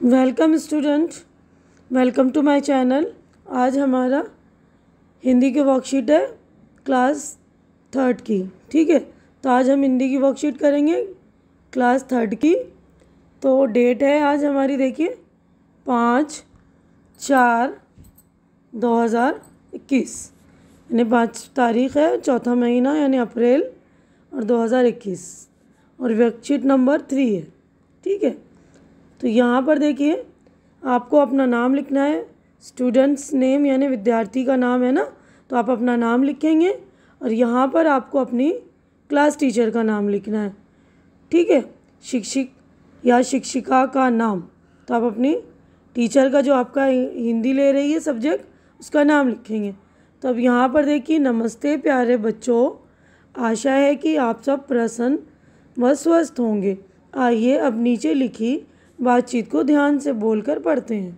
Welcome student, welcome to my channel. आज हमारा हिंदी की वर्कशीट है क्लास थर्ड की। ठीक है, तो आज हम हिंदी की वर्कशीट करेंगे क्लास थर्ड की। तो डेट है आज हमारी, देखिए 5/4/2021, यानी 5 तारीख़ है, चौथा महीना यानी अप्रैल और 2021, और वर्कशीट नंबर 3 है। ठीक है, तो यहाँ पर देखिए आपको अपना नाम लिखना है। स्टूडेंट्स नेम यानी विद्यार्थी का नाम है ना, तो आप अपना नाम लिखेंगे और यहाँ पर आपको अपनी क्लास टीचर का नाम लिखना है। ठीक है, शिक्षक या शिक्षिका का नाम, तो आप अपनी टीचर का जो आपका हिंदी ले रही है सब्जेक्ट, उसका नाम लिखेंगे। तो अब यहाँ पर देखिए, नमस्ते प्यारे बच्चों, आशा है कि आप सब प्रसन्न व स्वस्थ होंगे। आइए अब नीचे लिखी बातचीत को ध्यान से बोलकर पढ़ते हैं।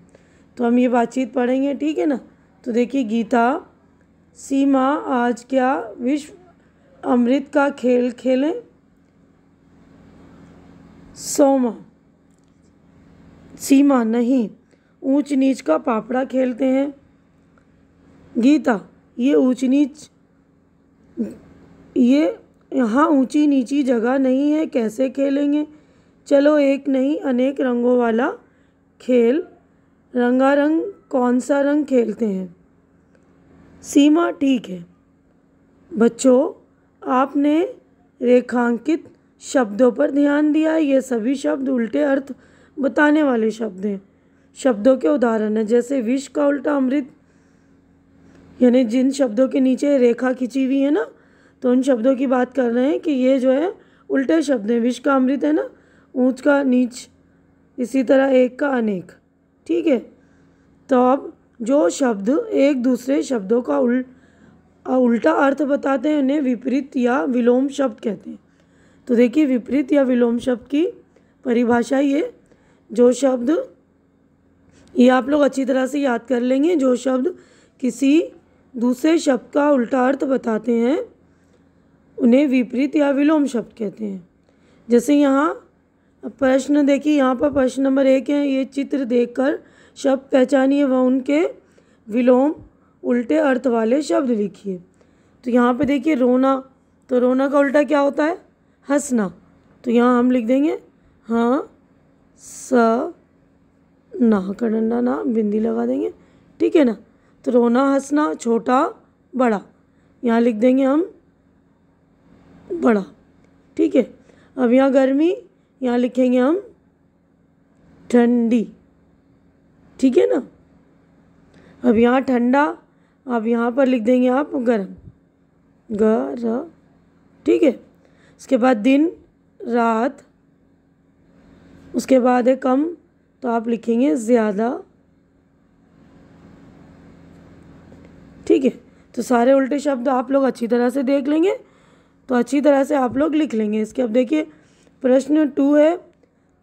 तो हम ये बातचीत पढ़ेंगे, ठीक है ना। तो देखिए, गीता, सीमा आज क्या विश्व अमृत का खेल खेलें? सोमा, सीमा नहीं, ऊंच नीच का पापड़ा खेलते हैं। गीता, ये ऊंच नीच, ये यहाँ ऊंची नीची जगह नहीं है, कैसे खेलेंगे? चलो एक नहीं अनेक रंगों वाला खेल रंगारंग कौन सा रंग खेलते हैं। सीमा, ठीक है। बच्चों, आपने रेखांकित शब्दों पर ध्यान दिया, ये सभी शब्द उल्टे अर्थ बताने वाले शब्द हैं। शब्दों के उदाहरण हैं, जैसे विष का उल्टा अमृत, यानी जिन शब्दों के नीचे रेखा खिंची हुई है ना, तो उन शब्दों की बात कर रहे हैं कि ये जो है उल्टे शब्द हैं। विष का अमृत है ना, ऊंच का नीच, इसी तरह एक का अनेक। ठीक है, तो अब जो शब्द एक दूसरे शब्दों का उल्टा अर्थ बताते हैं उन्हें विपरीत या विलोम शब्द कहते हैं। तो देखिए, विपरीत या विलोम शब्द की परिभाषा ये, जो शब्द, ये आप लोग अच्छी तरह से याद कर लेंगे, जो शब्द किसी दूसरे शब्द का उल्टा अर्थ बताते हैं उन्हें विपरीत या विलोम शब्द कहते हैं। जैसे यहाँ प्रश्न देखिए, यहाँ पर प्रश्न नंबर 1 है, ये चित्र देखकर शब्द पहचानिए व उनके विलोम उल्टे अर्थ वाले शब्द लिखिए। तो यहाँ पे देखिए, रोना, तो रोना का उल्टा क्या होता है? हंसना। तो यहाँ हम लिख देंगे हाँ स ना, का डंडा ना, बिंदी लगा देंगे। ठीक है ना, तो रोना हंसना, छोटा बड़ा, यहाँ लिख देंगे हम बड़ा। ठीक है, अब यहाँ गर्मी, यहाँ लिखेंगे हम ठंडी। ठीक है ना, अब यहाँ ठंडा, अब यहाँ पर लिख देंगे आप गर्म, गर। ठीक है, उसके बाद दिन रात, उसके बाद है कम, तो आप लिखेंगे ज़्यादा। ठीक है, तो सारे उल्टे शब्द आप लोग अच्छी तरह से देख लेंगे, तो अच्छी तरह से आप लोग लिख लेंगे इसके। अब देखिए प्रश्न 2 है,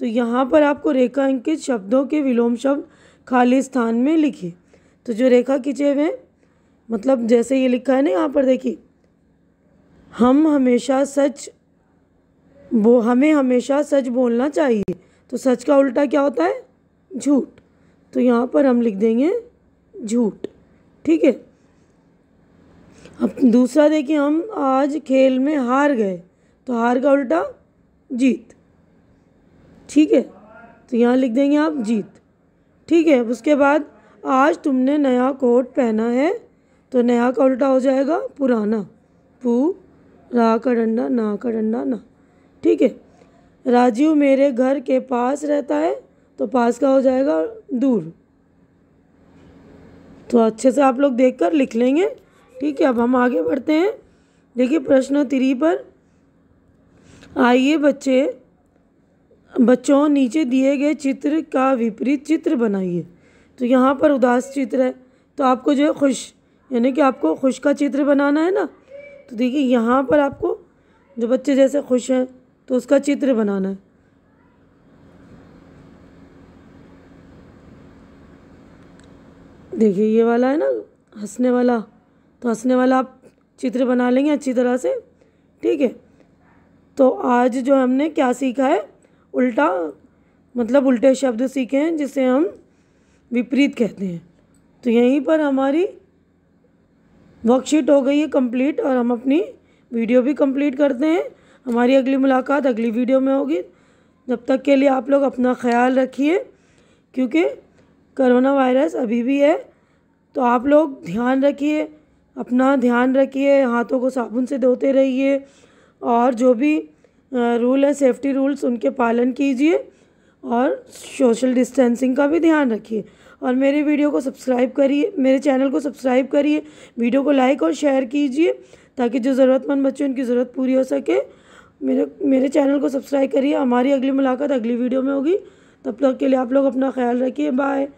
तो यहाँ पर आपको रेखांकित शब्दों के विलोम शब्द खाली स्थान में लिखिए। तो जो रेखा खींचे हुए, मतलब जैसे ये लिखा है ना, यहाँ पर देखिए, हमें हमेशा सच बोलना चाहिए। तो सच का उल्टा क्या होता है? झूठ। तो यहाँ पर हम लिख देंगे झूठ। ठीक है, अब दूसरा देखिए, हम आज खेल में हार गए, तो हार का उल्टा जीत। ठीक है, तो यहाँ लिख देंगे आप जीत। ठीक है, उसके बाद आज तुमने नया कोट पहना है, तो नया का उल्टा हो जाएगा पुराना, पू रा का डंडा ना, का डंडा ना। ठीक है, राजीव मेरे घर के पास रहता है, तो पास का हो जाएगा दूर। तो अच्छे से आप लोग देखकर लिख लेंगे। ठीक है, अब हम आगे बढ़ते हैं। देखिए प्रश्न 3 पर, आइए बच्चों नीचे दिए गए चित्र का विपरीत चित्र बनाइए। तो यहाँ पर उदास चित्र है, तो आपको जो है खुश, यानी कि आपको खुश का चित्र बनाना है ना। तो देखिए यहाँ पर आपको जो बच्चे जैसे खुश हैं तो उसका चित्र बनाना है। देखिए ये वाला है ना हंसने वाला, तो हंसने वाला आप चित्र बना लेंगे अच्छी तरह से। ठीक है, तो आज जो हमने क्या सीखा है, उल्टा मतलब उल्टे शब्द सीखे हैं जिसे हम विपरीत कहते हैं। तो यहीं पर हमारी वर्कशीट हो गई है कंप्लीट और हम अपनी वीडियो भी कंप्लीट करते हैं। हमारी अगली मुलाकात अगली वीडियो में होगी। जब तक के लिए आप लोग अपना ख्याल रखिए, क्योंकि कोरोना वायरस अभी भी है। तो आप लोग ध्यान रखिए, अपना ध्यान रखिए, हाथों को साबुन से धोते रहिए और जो भी रूल है, सेफ्टी रूल्स, उनके पालन कीजिए और सोशल डिस्टेंसिंग का भी ध्यान रखिए। और मेरे वीडियो को सब्सक्राइब करिए, मेरे चैनल को सब्सक्राइब करिए, वीडियो को लाइक और शेयर कीजिए ताकि जो ज़रूरतमंद बच्चे उनकी ज़रूरत पूरी हो सके। मेरे चैनल को सब्सक्राइब करिए। हमारी अगली मुलाकात अगली वीडियो में होगी। तब तक के लिए आप लोग अपना ख्याल रखिए। बाय।